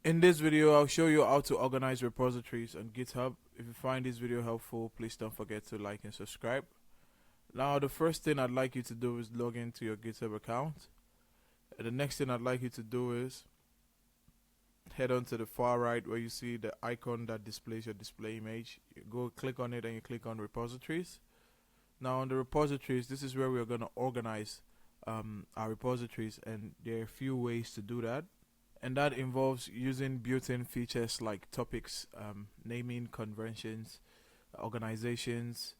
In this video, I'll show you how to organize repositories on GitHub. If you find this video helpful, please don't forget to like and subscribe. Now, the first thing I'd like you to do is log into your GitHub account. And the next thing I'd like you to do is head on to the far right where you see the icon that displays your display image. You go click on it and you click on repositories. Now, on the repositories, this is where we're going to organize our repositories, and there are a few ways to do that. And that involves using built-in features like topics, naming conventions, organizations,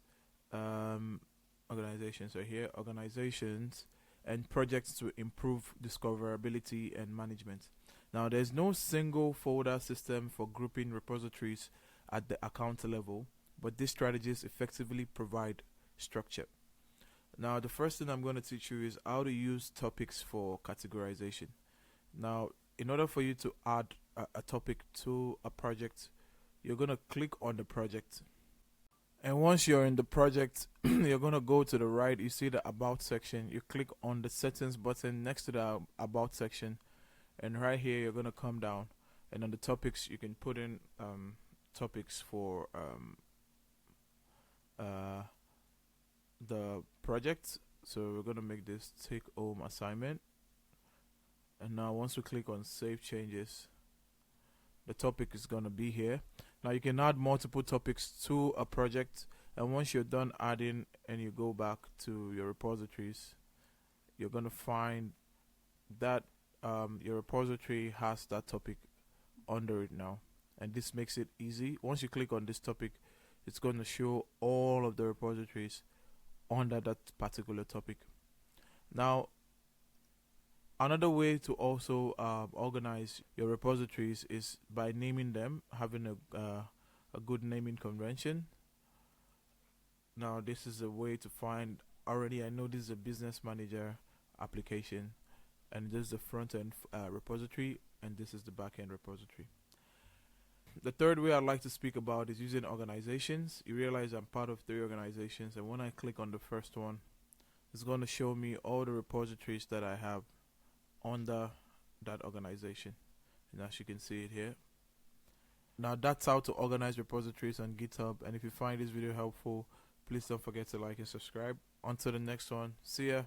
organizations are here, organizations, and projects to improve discoverability and management. Now, there's no single folder system for grouping repositories at the account level, but these strategies effectively provide structure. Now, the first thing I'm going to teach you is how to use topics for categorization. Now, in order for you to add a topic to a project, you're going to click on the project. And once you're in the project, you're going to go to the right. You see the About section. You click on the Settings button next to the About section. And right here, you're going to come down. And on the topics, you can put in topics for the project. So we're going to make this take home assignment. And now once we click on save changes, the topic is going to be here. Now you can add multiple topics to a project, and once you're done adding and you go back to your repositories, you're going to find that your repository has that topic under it now, and this makes it easy. Once you click on this topic, it's going to show all of the repositories under that particular topic. Now, another way to also organize your repositories is by naming them, having a good naming convention. Now, this is a way to find, already I know this is a business manager application, and this is the front end repository, and this is the back end repository. The third way I'd like to speak about is using organizations. You realize I'm part of 3 organizations, and when I click on the first one, it's going to show me all the repositories that I have under that organization, and as you can see it here. Now, that's how to organize repositories on GitHub, and if you find this video helpful, please don't forget to like and subscribe. On to the next one. See ya.